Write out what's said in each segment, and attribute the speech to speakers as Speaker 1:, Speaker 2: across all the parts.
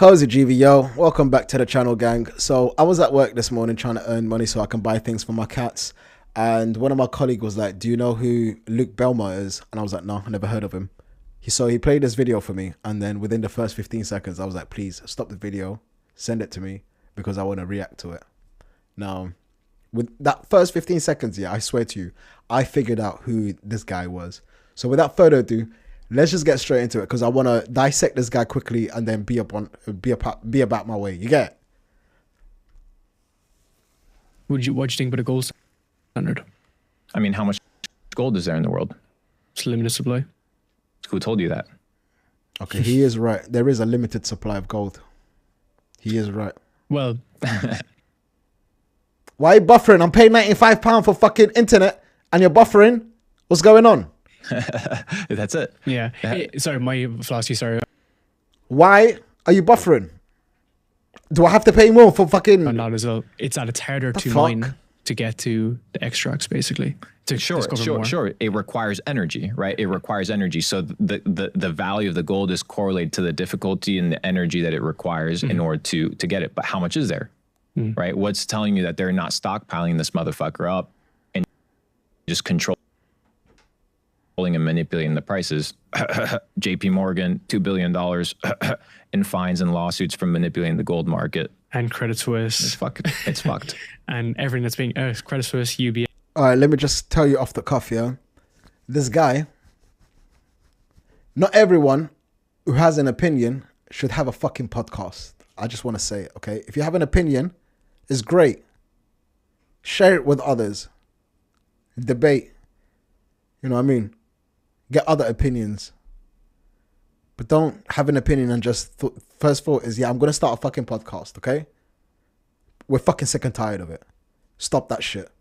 Speaker 1: Cozy GV, yo, welcome back to the channel, gang. So I was at work this morning trying to earn money so I can buy things for my cats, and one of my colleagues was like, do you know who Luke Belmar is? And I was like, no, I never heard of him. So he played this video for me, and then within the first 15 seconds I was like, please stop the video, send it to me, because I want to react to it. Now with that first 15 seconds, yeah, I swear to you, I figured out who this guy was. So without further ado, let's just get straight into it, because I want to dissect this guy quickly and then be about my way. You get it?
Speaker 2: What do you think about a gold standard?
Speaker 3: I mean, how much gold is there in the world?
Speaker 2: It's limited supply.
Speaker 3: Who told you that?
Speaker 1: Okay, he is right. There is a limited supply of gold. He is right.
Speaker 2: Well,
Speaker 1: why are you buffering? I'm paying £95 for fucking internet and you're buffering. What's going on?
Speaker 3: That's it.
Speaker 2: yeah. Sorry, my philosophy, sorry.
Speaker 1: Why are you buffering? Do I have to pay more for fucking...
Speaker 2: Not as well. It's harder to
Speaker 1: fuck?
Speaker 2: mine to get to the extracts, basically. To
Speaker 3: Sure. It requires energy, right? It requires energy. So the value of the gold is correlated to the difficulty and the energy that it requires in order to get it. But how much is there, right? What's telling you that they're not stockpiling this motherfucker up and just controlling and manipulating the prices? JP Morgan, $2 billion in fines and lawsuits for manipulating the gold market.
Speaker 2: And Credit Suisse.
Speaker 3: It's fucked.
Speaker 2: And everything that's being Credit Suisse, UBS.
Speaker 1: All right, let me just tell you off the cuff, yeah? This guy, not everyone who has an opinion should have a fucking podcast. I just want to say it, okay? If you have an opinion, it's great. Share it with others. Debate. You know what I mean? Get other opinions. But don't have an opinion and just... first thought is, yeah, I'm going to start a fucking podcast, okay? We're fucking sick and tired of it. Stop that shit.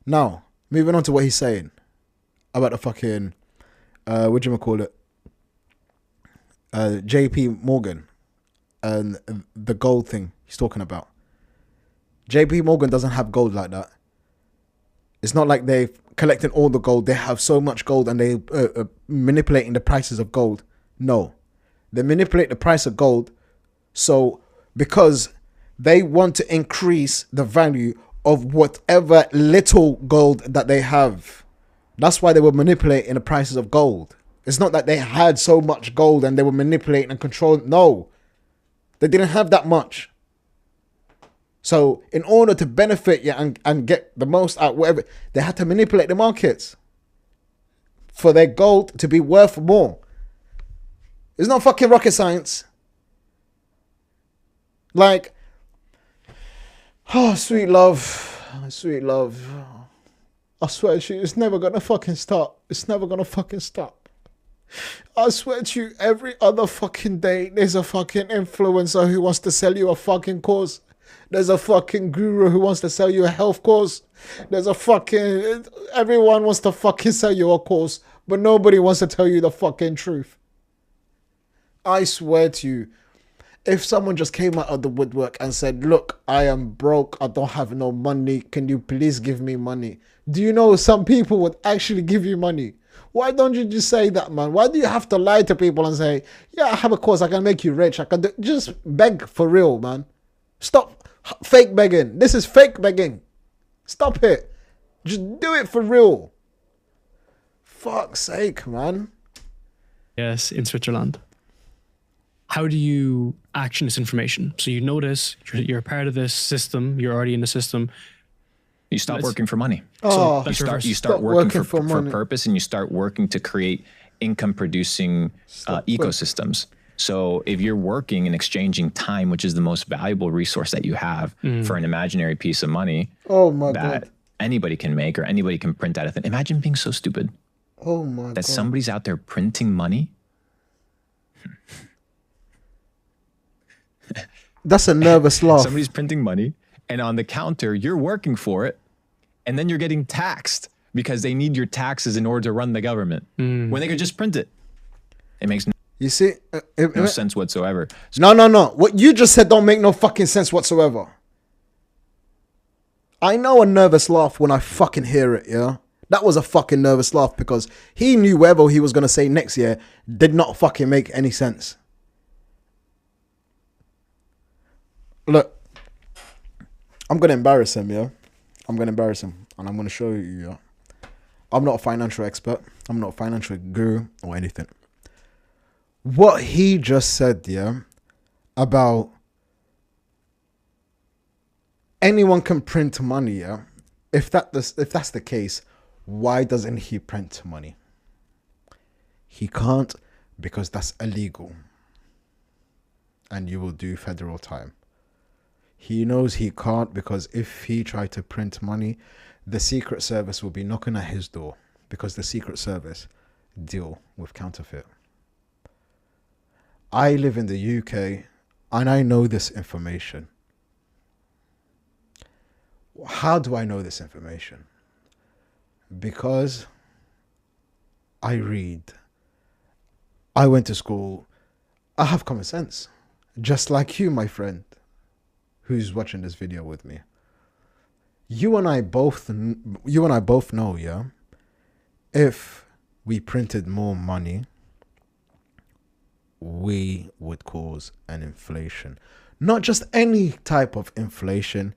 Speaker 1: Now, moving on to what he's saying about the fucking, JP Morgan and the gold thing he's talking about. JP Morgan doesn't have gold like that. It's not like they're collecting all the gold. They have so much gold and they manipulating the prices of gold. No, they manipulate the price of gold. So because they want to increase the value of whatever little gold that they have. That's why they were manipulating the prices of gold. It's not that they had so much gold and they were manipulating and controlling. No, they didn't have that much. So in order to benefit and get the most out, whatever, they had to manipulate the markets for their gold to be worth more. It's not fucking rocket science. Like, oh, sweet love. Sweet love. I swear to you, it's never gonna fucking stop. It's never gonna fucking stop. I swear to you, every other fucking day, there's a fucking influencer who wants to sell you a fucking course. There's a fucking guru who wants to sell you a health course. There's a fucking... everyone wants to fucking sell you a course, but nobody wants to tell you the fucking truth. I swear to you, if someone just came out of the woodwork and said, look, I am broke, I don't have no money, can you please give me money? Do you know some people would actually give you money? Why don't you just say that, man? Why do you have to lie to people and say, yeah, I have a course, I can make you rich, I can do... Just beg for real, man. Stop fake begging. This is fake begging. Stop it. Just do it for real. Fuck's sake, man.
Speaker 2: Yes, in Switzerland. How do you action this information? So you know this, you're a part of this system, you're already in the system.
Speaker 3: You stop working for money.
Speaker 1: Oh,
Speaker 3: So you start working for purpose, and you start working to create income producing ecosystems. So if you're working and exchanging time, which is the most valuable resource that you have for an imaginary piece of money that anybody can make or anybody can print out of it. Imagine being so stupid that somebody's out there printing money.
Speaker 1: That's a nervous laugh.
Speaker 3: Somebody's printing money, and on the counter, you're working for it, and then you're getting taxed because they need your taxes in order to run the government when they could just print it. It makes
Speaker 1: you see,
Speaker 3: no sense whatsoever.
Speaker 1: No. What you just said don't make no fucking sense whatsoever. I know a nervous laugh when I fucking hear it, yeah? That was a fucking nervous laugh because he knew whatever he was going to say next year did not fucking make any sense. Look, I'm gonna embarrass him, yeah. I'm gonna embarrass him, and I'm gonna show you, yeah. I'm not a financial expert. I'm not a financial guru or anything. What he just said, yeah, about anyone can print money, yeah. If that's the case, why doesn't he print money? He can't because that's illegal, and you will do federal time. He knows he can't because if he tried to print money, the Secret Service will be knocking at his door because the Secret Service deal with counterfeit. I live in the UK and I know this information. How do I know this information? Because I read. I went to school. I have common sense. Just like you, my friend, who's watching this video with me. You and I both know, yeah, if we printed more money, we would cause an inflation. Not just any type of inflation.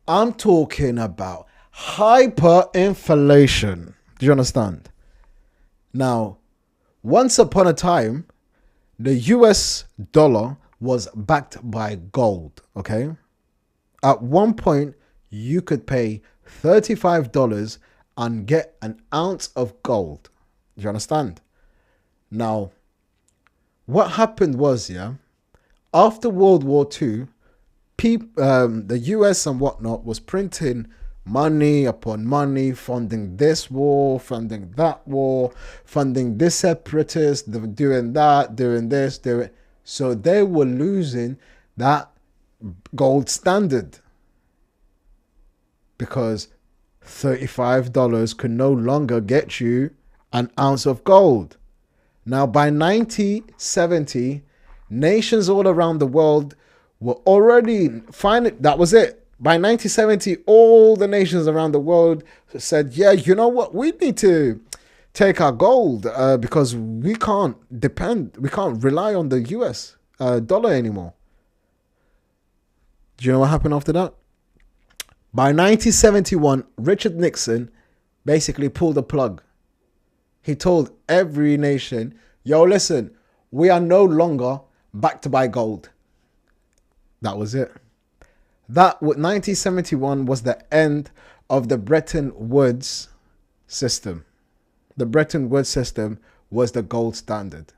Speaker 1: I'm talking about hyperinflation. Do you understand? Now, once upon a time, the US dollar was backed by gold, okay? At one point, you could pay $35 and get an ounce of gold. Do you understand? Now, what happened was, yeah, after World War II, the US and whatnot was printing money upon money, funding this war, funding that war, funding this separatist, doing that, doing this, doing. So they were losing that gold standard because $35 could no longer get you an ounce of gold. Now, by 1970, nations all around the world were already finding that was it. By 1970, all the nations around the world said, yeah, you know what? We need to take our gold because we can't rely on the US dollar anymore. Do you know what happened after that? By 1971, Richard Nixon basically pulled the plug. He told every nation, yo, listen, we are no longer backed by gold. That was it. 1971 was the end of the Bretton Woods system. The Bretton Woods system was the gold standard.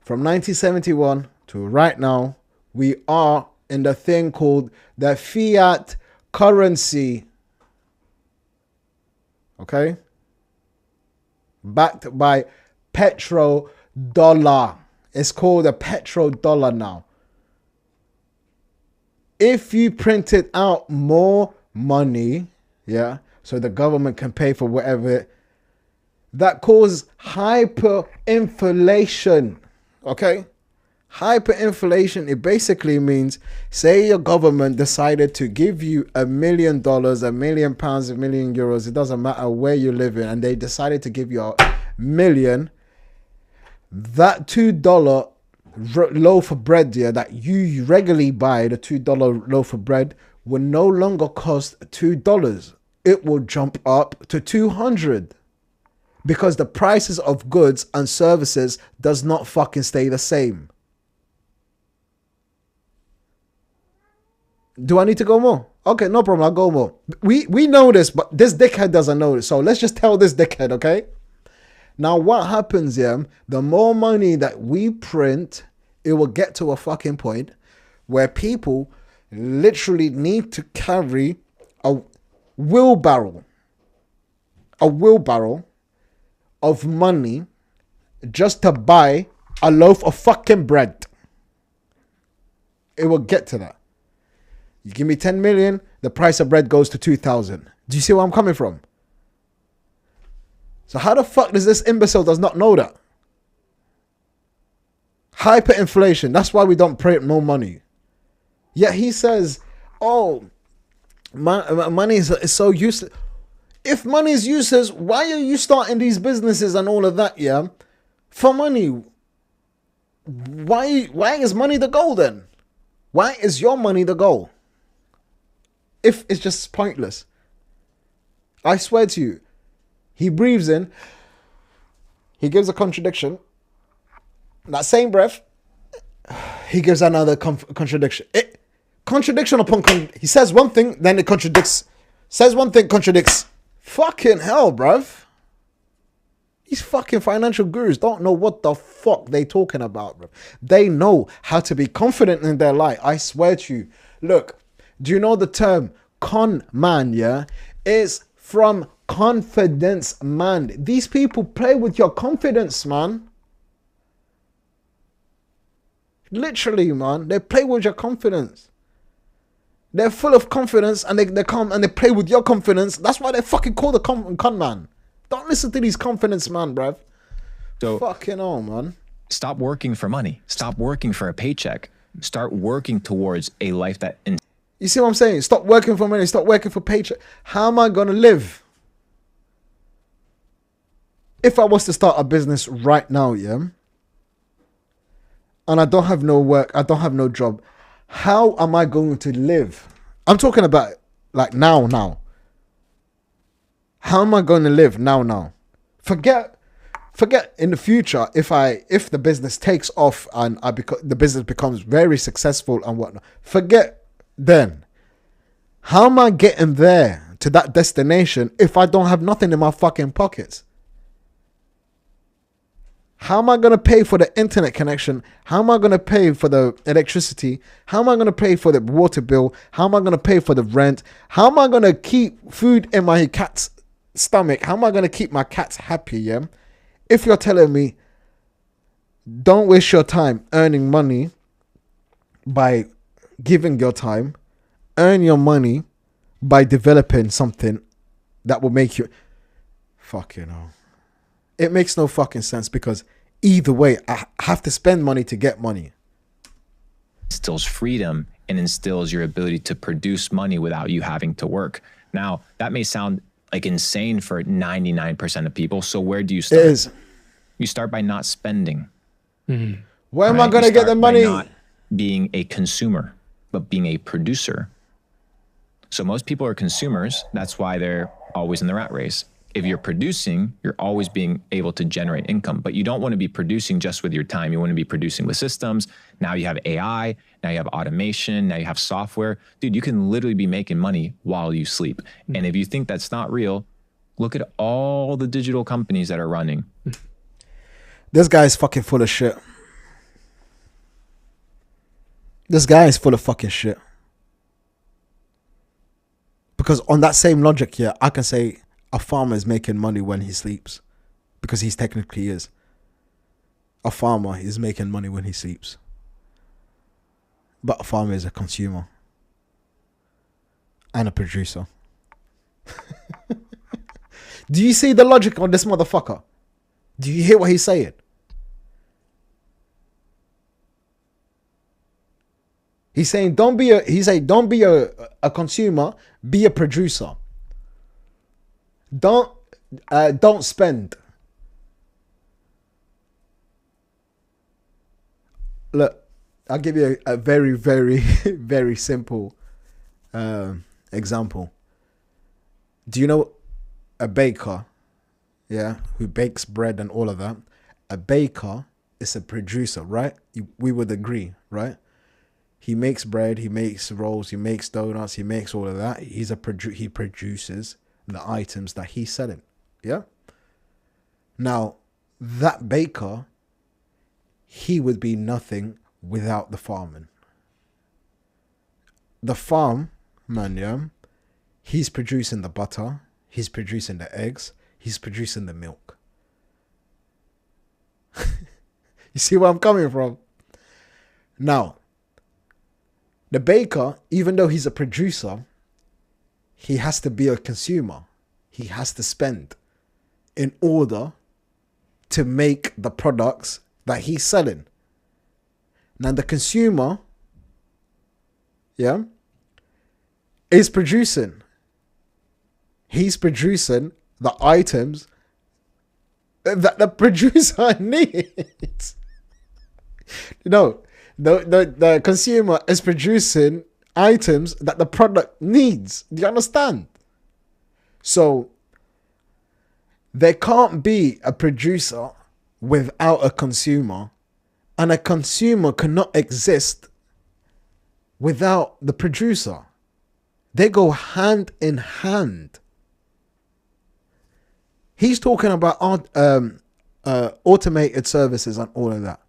Speaker 1: From 1971 to right now, we are in the thing called the fiat currency. Okay? Backed by petrodollar. It's called a petrodollar now. If you printed out more money, yeah, so the government can pay for whatever, that causes hyperinflation, okay? Hyperinflation, it basically means, say your government decided to give you $1 million, £1 million, £1 million, it doesn't matter where you live in, and they decided to give you $1 million, that $2 loaf of bread here that you regularly buy, the $2 loaf of bread, will no longer cost $2. It will jump up to $200 because the prices of goods and services does not fucking stay the same. Do I need to go more? Okay, no problem. I'll go more. We know this, but this dickhead doesn't know it. So let's just tell this dickhead, okay? Now, what happens here, the more money that we print, it will get to a fucking point where people literally need to carry a wheelbarrow of money just to buy a loaf of fucking bread. It will get to that. You give me 10 million, the price of bread goes to 2,000. Do you see where I'm coming from? So how the fuck does this imbecile does not know that? Hyperinflation. That's why we don't print more money. Yet he says, oh, money is so useless. If money is useless, why are you starting these businesses and all of that, yeah? For money. Why is money the goal then? Why is your money the goal? If it's just pointless. I swear to you, he breathes in, he gives a contradiction. That same breath, he gives another contradiction. Contradiction upon he says one thing, then it contradicts. Says one thing, contradicts. Fucking hell, bruv. These fucking financial gurus don't know what the fuck they talking about, bruv. They know how to be confident in their lie. I swear to you. Look, do you know the term Conman, yeah? It's from confidence, man. These people play with your confidence, man. Literally, man. They play with your confidence. They're full of confidence and they come and they play with your confidence. That's why they fucking call the con man. Don't listen to these confidence man, bruv. So fucking hell, man.
Speaker 3: Stop working for money. Stop working for a paycheck. Start working towards a life that...
Speaker 1: You see what I'm saying? Stop working for money. Stop working for paycheck. How am I going to live? If I was to start a business right now, yeah, and I don't have no work, I don't have no job, how am I going to live? I'm talking about like now. How am I going to live now? Forget in the future if the business takes off and the business becomes very successful and whatnot. Forget then. How am I getting there to that destination if I don't have nothing in my fucking pockets? How am I going to pay for the internet connection? How am I going to pay for the electricity? How am I going to pay for the water bill? How am I going to pay for the rent? How am I going to keep food in my cat's stomach? How am I going to keep my cats happy, yeah? If you're telling me, don't waste your time earning money by giving your time, earn your money by developing something that will make you... Fucking hell. It makes no fucking sense because either way, I have to spend money to get money.
Speaker 3: Instills freedom and instills your ability to produce money without you having to work. Now, that may sound like insane for 99% of people. So where do you start?
Speaker 1: It is.
Speaker 3: You start by not spending.
Speaker 1: Mm-hmm. Where am I going to get the money?
Speaker 3: Not being a consumer, but being a producer. So most people are consumers. That's why they're always in the rat race. If you're producing, you're always being able to generate income, but you don't want to be producing just with your time. You want to be producing with systems. Now you have AI, now you have automation, now you have software. Dude, you can literally be making money while you sleep. And if you think that's not real, look at all the digital companies that are running.
Speaker 1: This guy is fucking full of shit. This guy is full of fucking shit. Because on that same logic, yeah, I can say a farmer is making money when he sleeps. Because he's technically is. A farmer is making money when he sleeps. But a farmer is a consumer. And a producer. Do you see the logic on this motherfucker? Do you hear what he's saying? He's saying don't be a consumer, be a producer. Don't spend. Look, I'll give you a very, very, very simple example. Do you know a baker, yeah, who bakes bread and all of that? A baker is a producer, right? We would agree, right? He makes bread, he makes rolls, he makes donuts, he makes all of that. He produces the items that he's selling, yeah? Now, that baker, he would be nothing without the farming. The farm man, yeah, he's producing the butter, he's producing the eggs, he's producing the milk. You see where I'm coming from? Now, the baker, even though he's a producer, he has to be a consumer. He has to spend in order to make the products that he's selling. Now the consumer, yeah, is producing. He's producing the items that the producer needs. You know, The consumer is producing items that the product needs. Do you understand? So there can't be a producer without a consumer, and a consumer cannot exist without the producer. They go hand in hand. He's talking about automated services and all of that.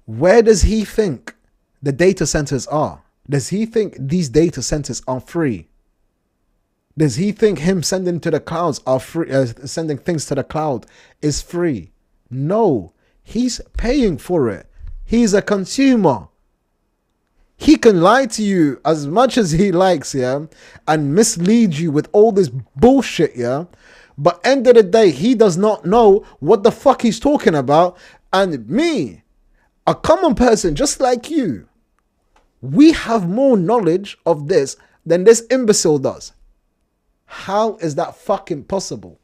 Speaker 1: Where does he think the data centers are? Does he think these data centers are free? Does he think him sending to the clouds are free? Sending things to the cloud is free? No, he's paying for it. He's a consumer. He can lie to you as much as he likes, yeah, and mislead you with all this bullshit, yeah. But end of the day, he does not know what the fuck he's talking about. And me, a common person just like you, we have more knowledge of this than this imbecile does. How is that fucking possible?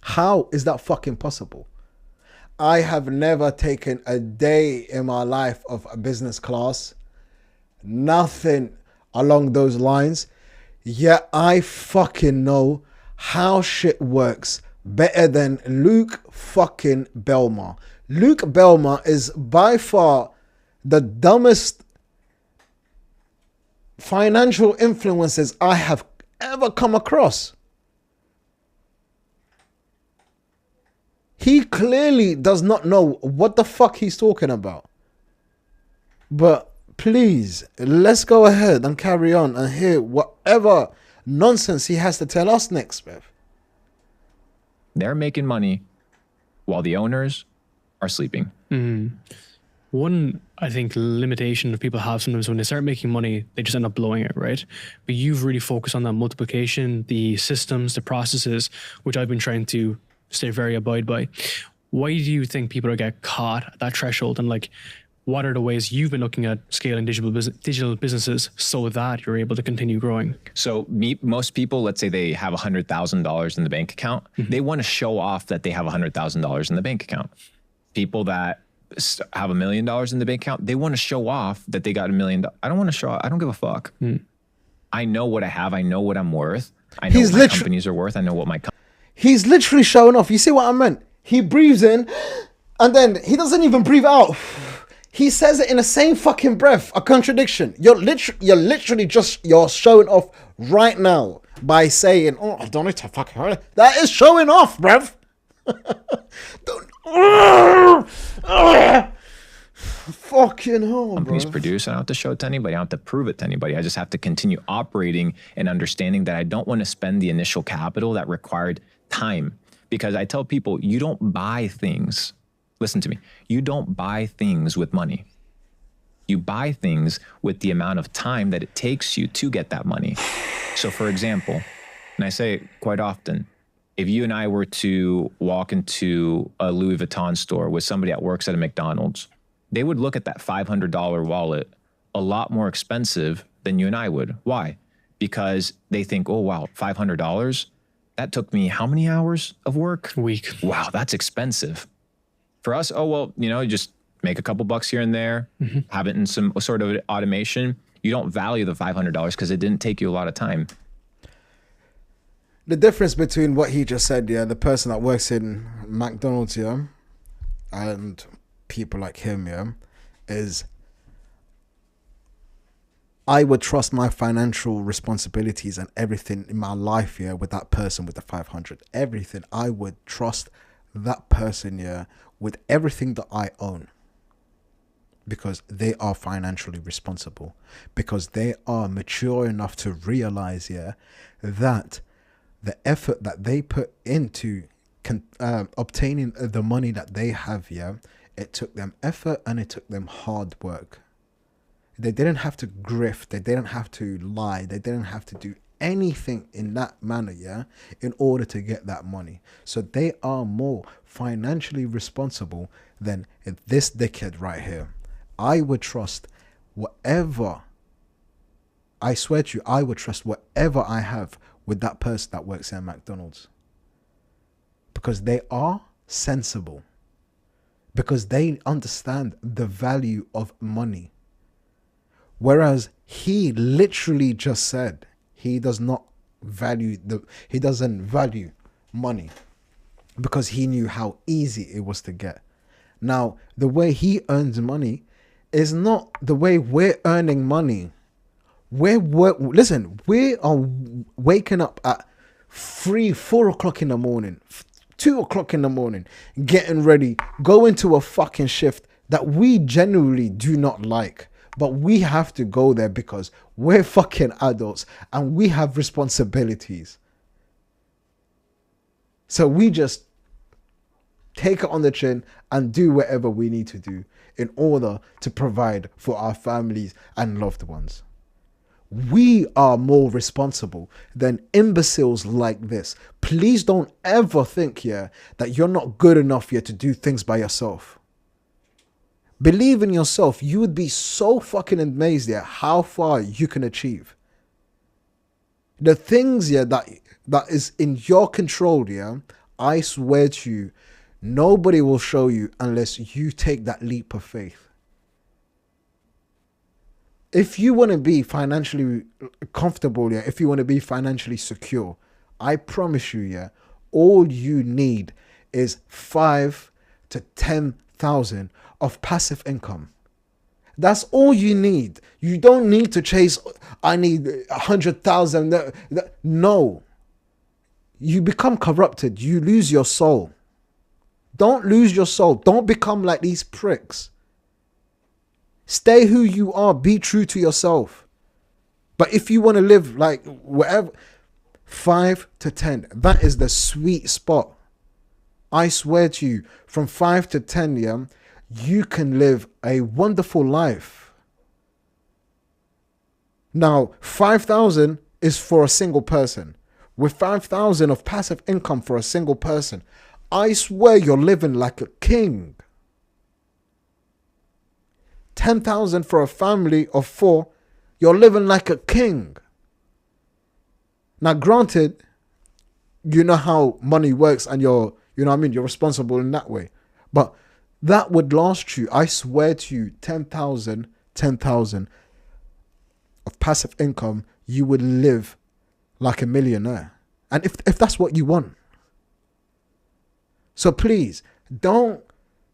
Speaker 1: How is that fucking possible? I have never taken a day in my life of a business class. Nothing along those lines. Yet I fucking know how shit works better than Luke fucking Belmar. Luke Belmar is by far the dumbest financial influences I have ever come across. He clearly does not know what the fuck he's talking about. But please, let's go ahead and carry on and hear whatever nonsense he has to tell us next, Bev.
Speaker 3: They're making money while the owners are sleeping.
Speaker 2: Mm. One, I think, limitation that people have sometimes when they start making money, they just end up blowing it, right? But you've really focused on that multiplication, the systems, the processes, which I've been trying to stay very abide by. Why do you think people get caught at that threshold? And like, what are the ways you've been looking at scaling digital businesses so that you're able to continue growing? So
Speaker 3: most people, let's say they have $100,000 in the bank account. Mm-hmm. They want to show off that they have $100,000 in the bank account. People that have $1 million in the bank account, they want to show off that they got $1 million. I don't want to show off. I don't give a fuck. Mm. I know what I have. I know what I'm worth. I know what my companies are worth. I know what my
Speaker 1: He's literally showing off. You see what I meant? He breathes in and then he doesn't even breathe out. He says it in the same fucking breath. A contradiction. You're literally just showing off right now by saying, "Oh, I don't need to fucking hurt." That is showing off, bruv. Fucking hell,
Speaker 3: companies produce. I don't have to show it to anybody. I don't have to prove it to anybody. I just have to continue operating and understanding that I don't want to spend the initial capital that required time. Because I tell people, you don't buy things. Listen to me. You don't buy things with money. You buy things with the amount of time that it takes you to get that money. So for example, and I say it quite often, if you and I were to walk into a Louis Vuitton store with somebody that works at a McDonald's, they would look at that $500 wallet a lot more expensive than you and I would. Why? Because they think, oh, wow, $500? That took me how many hours of work?
Speaker 2: A week.
Speaker 3: Wow, that's expensive. For us, oh, well, you just make a couple bucks here and there, have it in some sort of automation. You don't value the $500 because it didn't take you a lot of time.
Speaker 1: The difference between what he just said, the person that works in McDonald's, and people like him, is I would trust my financial responsibilities and everything in my life, with that person with the 500. Everything. I would trust that person, with everything that I own. Because they are financially responsible. Because they are mature enough to realize, that the effort that they put into obtaining the money that they have, it took them effort and it took them hard work. They didn't have to grift. They didn't have to lie. They didn't have to do anything in that manner, in order to get that money. So they are more financially responsible than this dickhead right here. I would trust whatever, I swear to you, I would trust whatever I have with that person that works at McDonald's. Because they are sensible. because they understand the value of money. Whereas he literally just said he doesn't value money because he knew how easy it was to get. Now, the way he earns money is not the way we're earning money. We are waking up at 4 o'clock in the morning, 2 o'clock in the morning, getting ready, going to a fucking shift that we genuinely do not like. But we have to go there because we're fucking adults and we have responsibilities. So we just take it on the chin and do whatever we need to do in order to provide for our families and loved ones. We are more responsible than imbeciles like this. Please don't ever think that you're not good enough to do things by yourself. Believe in yourself. You would be so fucking amazed how far you can achieve. The things that is in your control, I swear to you, nobody will show you unless you take that leap of faith. If you want to be financially comfortable, if you want to be financially secure, I promise you, all you need is 5 to 10,000 of passive income. That's all you need. You don't need to chase, I need 100,000. No. You become corrupted. You lose your soul. Don't lose your soul. Don't become like these pricks. Stay who you are. Be true to yourself. But if you want to live like whatever, 5 to 10, that is the sweet spot. I swear to you, from 5 to 10, you can live a wonderful life. Now, 5,000 is for a single person. With 5,000 of passive income for a single person, I swear you're living like a king. 10,000 for a family of 4, you're living like a king. Now, granted, you know how money works and you're responsible in that way. But that would last you, I swear to you, 10,000 of passive income, you would live like a millionaire. And if that's what you want. So please, don't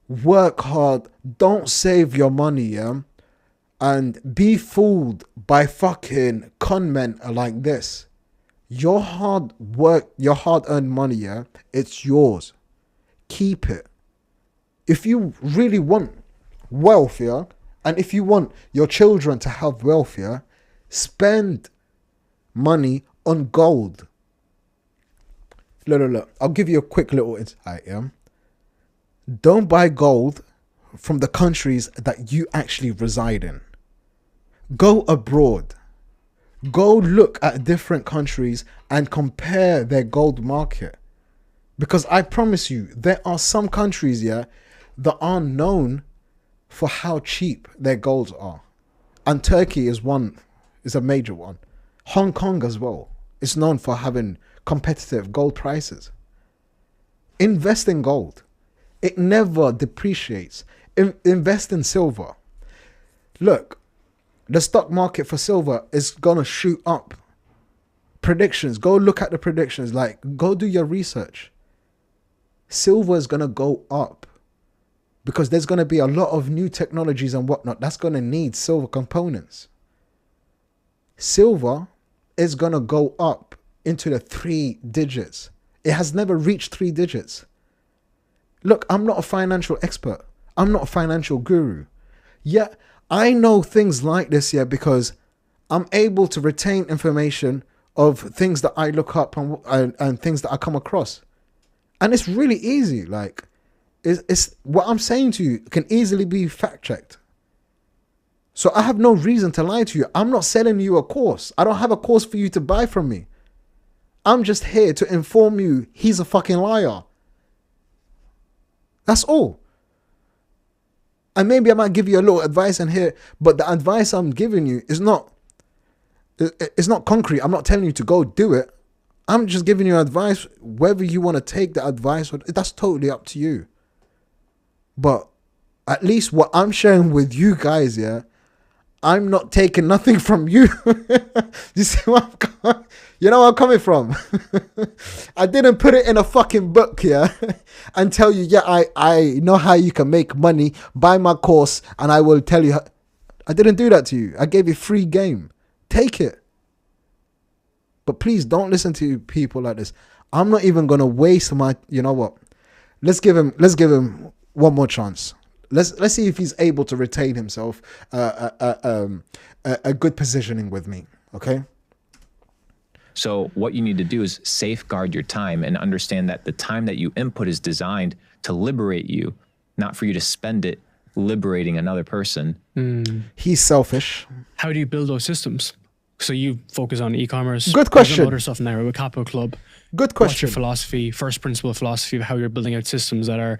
Speaker 1: work hard, don't save your money, and be fooled by fucking conmen like this. Your hard work, your hard-earned money, it's yours. Keep it. If you really want wealth, and if you want your children to have wealth, spend money on gold. Look. I'll give you a quick little insight, Don't buy gold from the countries that you actually reside in. Go abroad. Go look at different countries and compare their gold market. Because I promise you, there are some countries, that are known for how cheap their golds are. And Turkey is a major one. Hong Kong as well. It's known for having competitive gold prices. Invest in gold. It never depreciates. Invest in silver. Look, the stock market for silver is going to shoot up. Predictions. Go look at the predictions. Go do your research. Silver is going to go up because there's going to be a lot of new technologies and whatnot that's going to need silver components. Silver is going to go up into the 3 digits. It has never reached 3 digits. Look, I'm not a financial expert. I'm not a financial guru. Yet I know things like this, because I'm able to retain information of things that I look up and things that I come across. And it's really easy. It's what I'm saying to you can easily be fact checked. So I have no reason to lie to you. I'm not selling you a course. I don't have a course for you to buy from me. I'm just here to inform you he's a fucking liar. That's all. And maybe I might give you a little advice in here, but the advice I'm giving you is not concrete. I'm not telling you to go do it. I'm just giving you advice. Whether you want to take the advice, that's totally up to you. But at least what I'm sharing with you guys, yeah, I'm not taking nothing from you. You see what you know where I'm coming from? I didn't put it in a fucking book, yeah, and tell you, yeah, I know how you can make money. Buy my course and I will tell you how. I didn't do that to you. I gave you free game. Take it. But please don't listen to people like this. I'm not even going to waste my, you know what? Let's give him one more chance. Let's see if he's able to retain himself a good positioning with me. Okay.
Speaker 3: So what you need to do is safeguard your time and understand that the time that you input is designed to liberate you, not for you to spend it liberating another person.
Speaker 1: He's selfish.
Speaker 2: How do you build those systems? So you focus on e-commerce.
Speaker 1: Good question.
Speaker 2: There's other stuff now with Capital Club.
Speaker 1: Good
Speaker 2: What's
Speaker 1: question.
Speaker 2: your philosophy, first principle philosophy of how you're building out systems that are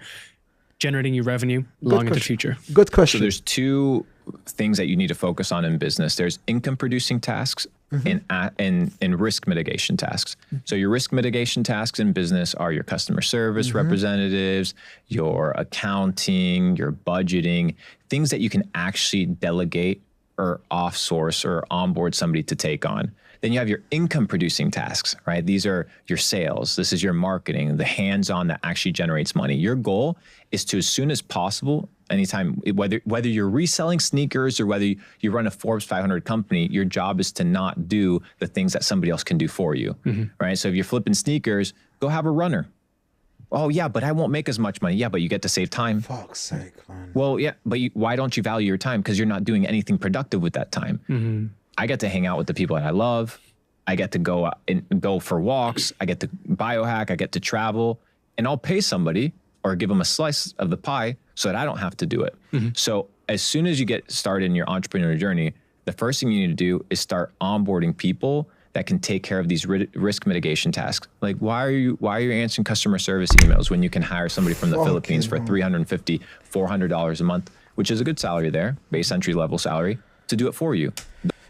Speaker 2: generating you revenue long into the future?
Speaker 1: Good
Speaker 3: So
Speaker 1: question.
Speaker 3: there's two things that you need to focus on in business. There's income producing tasks and risk mitigation tasks. So your risk mitigation tasks in business are your customer service representatives, your accounting, your budgeting, things that you can actually delegate or offsource or onboard somebody to take on. Then you have your income producing tasks, right? These are your sales. This is your marketing, the hands-on that actually generates money. Your goal is to, as soon as possible, anytime, whether you're reselling sneakers or whether you run a Forbes 500 company, your job is to not do the things that somebody else can do for you, right? So if you're flipping sneakers, go have a runner. Oh yeah, but I won't make as much money. Yeah, but you get to save time.
Speaker 1: Fuck's sake, man.
Speaker 3: Well, yeah, but why don't you value your time? Because you're not doing anything productive with that time. I get to hang out with the people that I love. I get to go out and go for walks. I get to biohack. I get to travel, and I'll pay somebody or give them a slice of the pie so that I don't have to do it. So as soon as you get started in your entrepreneur journey, the first thing you need to do is start onboarding people that can take care of these risk mitigation tasks. Like, why are you answering customer service emails when you can hire somebody from the Philippines for $350, $400 a month, which is a good salary there, base entry level salary, to do it for you.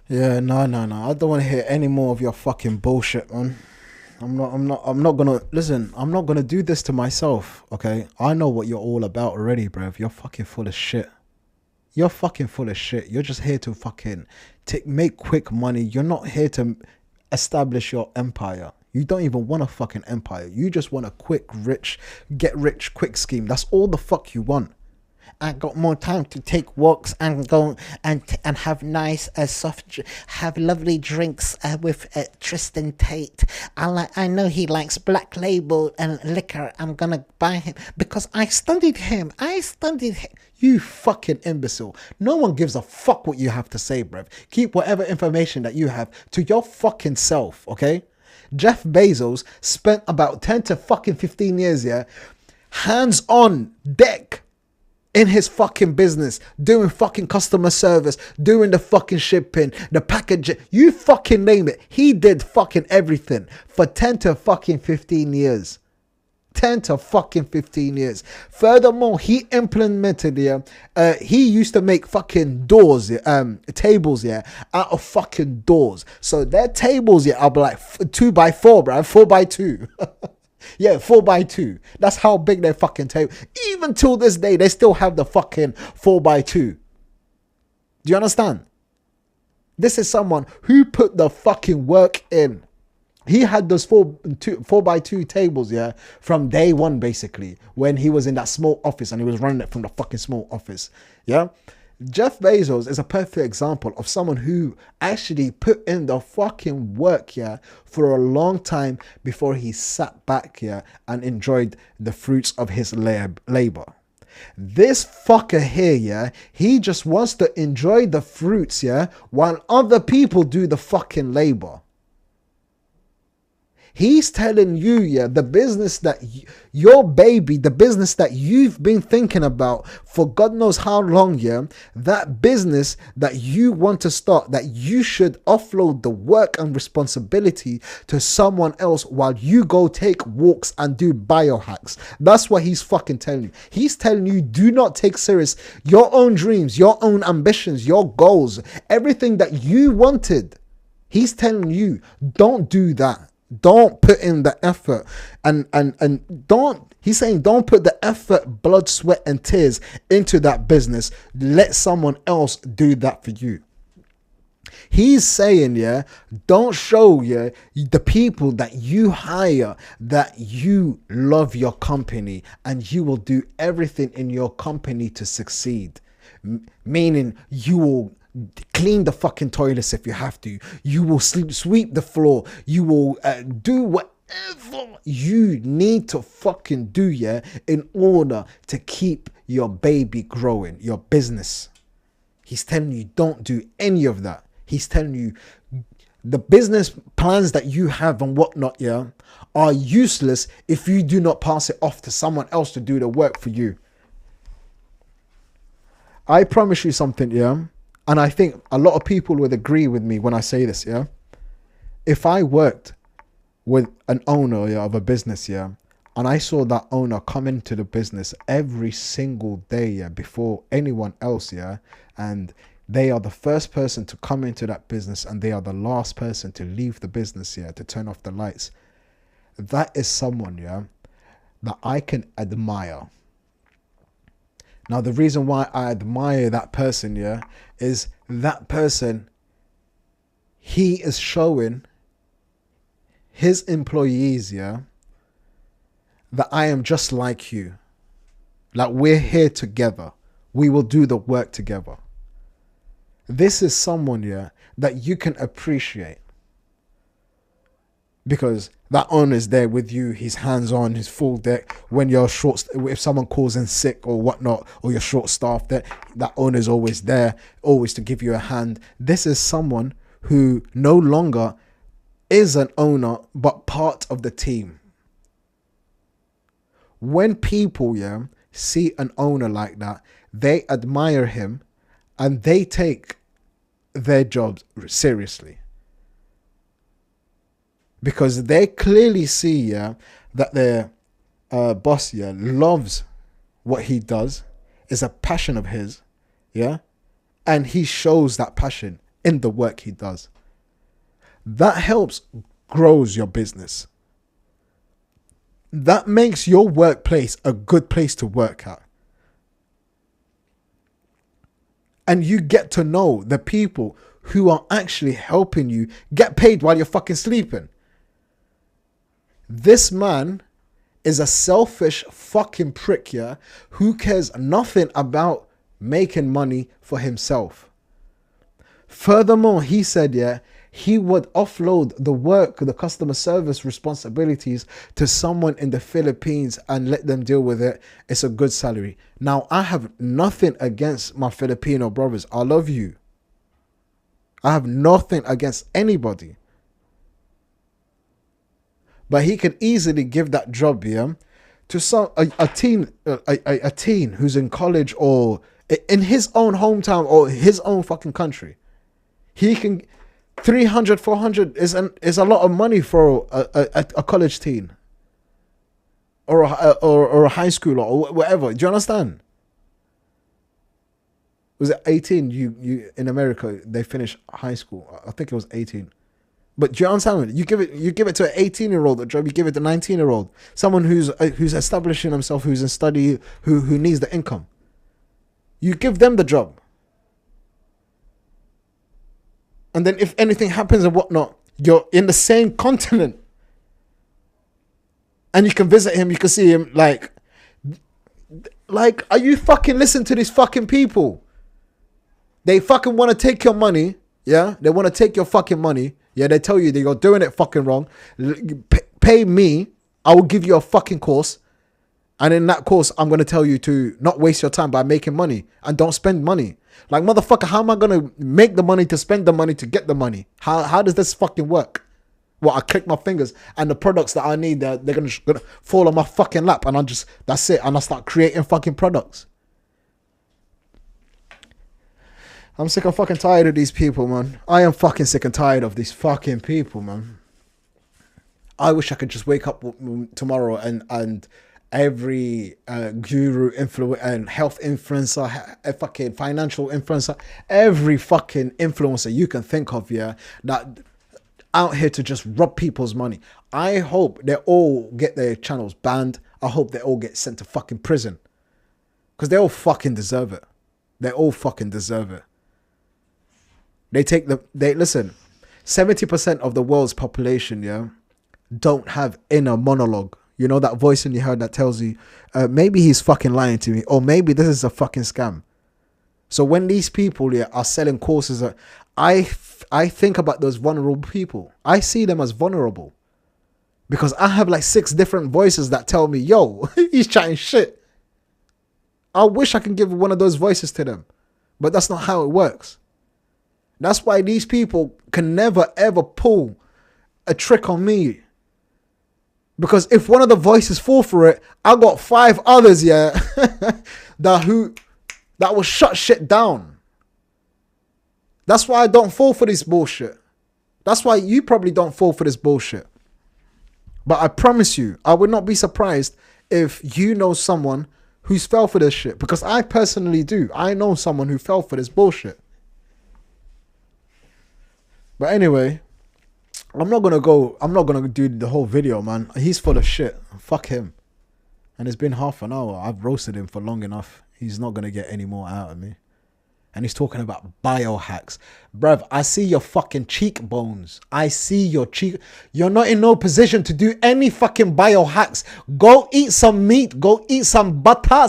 Speaker 1: Yeah, no. I don't want to hear any more of your fucking bullshit, man. I'm not gonna do this to myself, okay? I know what you're all about already, bruv. You're fucking full of shit. You're fucking full of shit. You're just here to fucking make quick money. You're not here to establish your empire. You don't even want a fucking empire. You just want a get rich quick scheme. That's all the fuck you want. I got more time to take walks and go and have nice have lovely drinks with Tristan Tate. I know he likes Black Label and liquor. I'm gonna buy him because I studied him. You fucking imbecile. No one gives a fuck what you have to say, bruv. Keep whatever information that you have to your fucking self, okay? Jeff Bezos spent about 10 to fucking 15 years, yeah, hands on deck in his fucking business, doing fucking customer service, doing the fucking shipping, the packaging, you fucking name it. He did fucking everything for 10 to fucking 15 years. 10 to fucking 15 years. Furthermore, he implemented, he used to make fucking doors, tables, out of fucking doors. So their tables, are like 2x4, bro, 4x2. Yeah, 4x2. That's how big their fucking table. Even till this day, they still have the fucking 4x2. Do you understand? This is someone who put the fucking work in. He had those 4x2 tables, from day one, basically, when he was in that small office and he was running it from the fucking small office. Yeah. Jeff Bezos is a perfect example of someone who actually put in the fucking work, for a long time before he sat back, and enjoyed the fruits of his labor. This fucker here, he just wants to enjoy the fruits, while other people do the fucking labor. He's telling you, the business that your baby, the business that you've been thinking about for God knows how long, that business that you want to start, that you should offload the work and responsibility to someone else while you go take walks and do biohacks. That's what he's fucking telling you. He's telling you, do not take serious your own dreams, your own ambitions, your goals, everything that you wanted. He's telling you, don't do that. Don't put in the effort, and don't. He's saying don't put the effort, blood, sweat, and tears into that business. Let someone else do that for you. He's saying, yeah, don't show, yeah, the people that you hire that you love your company and you will do everything in your company to succeed. Meaning you will clean the fucking toilets if you have to. You will sweep the floor. You will do whatever you need to fucking do, yeah, in order to keep your baby growing, your business. He's telling you don't do any of that. He's telling you the business plans that you have and whatnot, yeah, are useless if you do not pass it off to someone else to do the work for you. I promise you something, yeah, and I think a lot of people would agree with me when I say this, yeah. If I worked with an owner, yeah, of a business, yeah, and I saw that owner come into the business every single day, yeah, before anyone else, yeah, and they are the first person to come into that business and they are the last person to leave the business, yeah, to turn off the lights. That is someone, yeah, that I can admire. Now, the reason why I admire that person, yeah, is that person, he is showing his employees, yeah, that I am just like you. Like, we're here together. We will do the work together. This is someone, yeah, that you can appreciate. Because that owner is there with you. He's hands-on, he's full deck. When you're short, if someone calls in sick or whatnot, or you're short-staffed, that owner is always there, always to give you a hand. This is someone who no longer is an owner, but part of the team. When people, yeah, see an owner like that, they admire him and they take their jobs seriously. Because they clearly see, yeah, that their boss, yeah, loves what he does, is a passion of his, yeah, and he shows that passion in the work he does. That helps grows your business. That makes your workplace a good place to work at. And you get to know the people who are actually helping you get paid while you're fucking sleeping. This man is a selfish fucking prick, yeah, who cares nothing about making money for himself. Furthermore, he said, yeah, he would offload the work, the customer service responsibilities to someone in the Philippines and let them deal with it. It's a good salary. Now, I have nothing against my Filipino brothers. I love you. I have nothing against anybody. But he could easily give that job, yeah, to a teen who's in college or in his own hometown or his own fucking country. He can 300, 400 is a lot of money for a college teen or a high schooler or whatever. Do you understand? Was it 18? You in America they finish high school. I think it was 18. But do you understand? You give it to an 18-year-old a job. You give it to a 19-year-old, someone who's establishing himself, who's in study, who needs the income. You give them the job, and then if anything happens and whatnot, you're in the same continent, and you can visit him. You can see him. Like, are you fucking listening to these fucking people? They fucking want to take your money. Yeah, they want to take your fucking money. Yeah, they tell you that you're doing it fucking wrong. Pay me. I will give you a fucking course. And in that course, I'm going to tell you to not waste your time by making money. And don't spend money. Like, motherfucker, how am I going to make the money to spend the money to get the money? How does this fucking work? Well, I click my fingers and the products that I need, they're going to fall on my fucking lap. And that's it. And I start creating fucking products. I'm sick and fucking tired of these people, man. I am fucking sick and tired of these fucking people, man. I wish I could just wake up tomorrow and every guru, and health influencer, fucking financial influencer, every fucking influencer you can think of, yeah, that out here to just rob people's money. I hope they all get their channels banned. I hope they all get sent to fucking prison. Because they all fucking deserve it. They all fucking deserve it. Listen, 70% of the world's population, yeah, don't have inner monologue. You know, that voice in your head that tells you, maybe he's fucking lying to me, or maybe this is a fucking scam. So when these people, yeah, are selling courses, I think about those vulnerable people. I see them as vulnerable. Because I have like 6 different voices that tell me, yo, he's chatting shit. I wish I can give one of those voices to them. But that's not how it works. That's why these people can never ever pull a trick on me. Because if one of the voices fall for it, I got 5 others, yeah, that will shut shit down. That's why I don't fall for this bullshit. That's why you probably don't fall for this bullshit. But I promise you, I would not be surprised if you know someone who's fell for this shit. Because I personally do. I know someone who fell for this bullshit. But anyway, I'm not gonna do the whole video, man. He's full of shit. Fuck him. And it's been half an hour. I've roasted him for long enough. He's not gonna get any more out of me. And he's talking about biohacks. Bruv, I see your fucking cheekbones. I see your cheek. You're not in no position to do any fucking biohacks. Go eat some meat. Go eat some butter.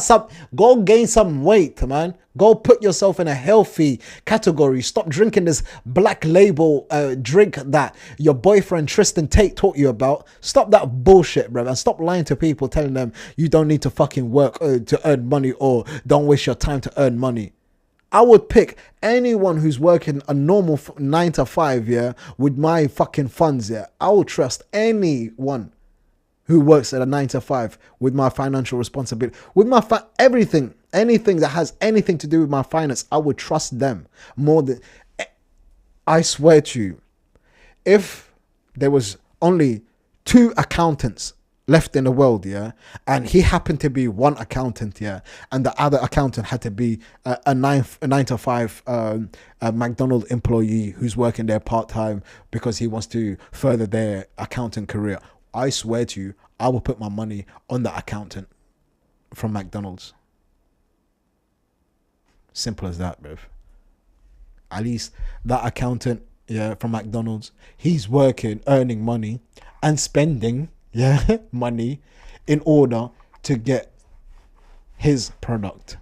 Speaker 1: Go gain some weight, man. Go put yourself in a healthy category. Stop drinking this black label drink that your boyfriend Tristan Tate taught you about. Stop that bullshit, bruv. And stop lying to people, telling them you don't need to fucking work to earn money, or don't waste your time to earn money. I would pick anyone who's working a normal 9 to 5, yeah, with my fucking funds, yeah. I will trust anyone who works at a 9 to 5 with my financial responsibility, with my everything, anything that has anything to do with my finance. I would trust them more than, I swear to you, if there was only 2 accountants left in the world, yeah, and he happened to be one accountant, yeah, and the other accountant had to be a 9 to 5 McDonald's employee who's working there part-time because he wants to further their accounting career, I swear to you, I will put my money on the accountant from McDonald's. Simple as that, bruv. At least that accountant, yeah, from McDonald's, he's working, earning money and spending, yeah, money in order to get his product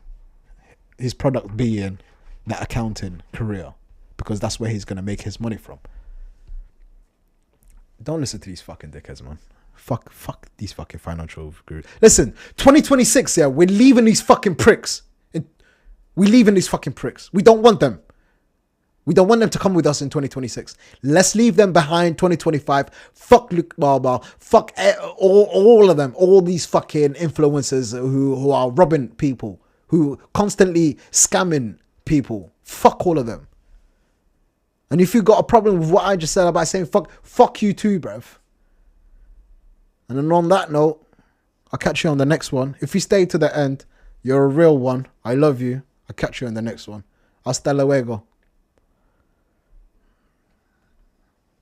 Speaker 1: being the accounting career, because that's where he's going to make his money from. Don't listen to these fucking dickheads, man. Fuck these fucking financial gurus. Listen, 2026, yeah, we're leaving these fucking pricks. We're leaving these fucking pricks. We don't want them. We don't want them to come with us in 2026. Let's leave them behind 2025. Fuck Luke Belmar. Fuck all of them. All these fucking influencers who are robbing people. Who constantly scamming people. Fuck all of them. And if you got a problem with what I just said about saying fuck you too, bruv. And then on that note, I'll catch you on the next one. If you stay to the end, you're a real one. I love you. I'll catch you on the next one. Hasta luego.